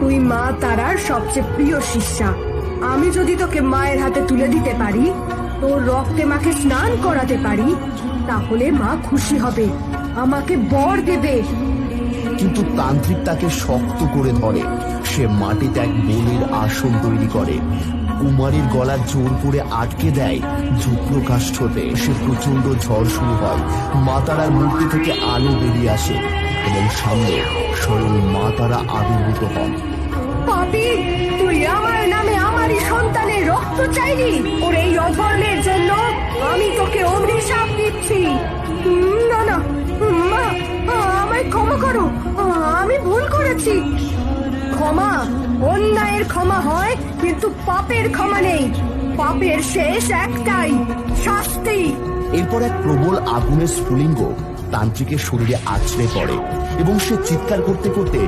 তুই মা তারার সবচেয়ে প্রিয় শিষ্যা। আমি যদি তোকে মায়ের হাতে তুলে দিতে পারি, তোর রক্তে মাকে স্নান করাতে পারি, তাহলে মা খুশি হবে, আমাকে বর দেবে। কিন্তু তান্ত্রিক তাকে শক্ত করে ধরে। সে মাটিতে এক বনের আসন তৈরি করে, কুমারীর গলা জোর করে আটকে দেয়। যুগ্রকাষ্ঠতে সে প্রচন্ড ঝড় শুরু হয়। মা তারার মূর্তি থেকে আলো বেরিয়ে আসে এবং সামনে স্বয়ং মা তারা আবির্ভূত হন। পাপী, তুই আমার নামে আমারই সন্তানের রক্ত চাইলি। ওর এই অধর্মের জন্য আমি তোকে অভিশাপ দিচ্ছি। না না মা, আমায় ক্ষমা করো, আমি ভুল করেছি। ক্ষমা, অন্যায়ের ক্ষমা হয়, কিন্তু পাপের ক্ষমা নেই। পাপের শেষ একটাই, শাস্তি। এরপর এক প্রবল আগুনের স্ফুলিঙ্গ তান্ত্রিকের শরীরে আছড়ে পড়ে এবং সে চিৎকার করতে করতে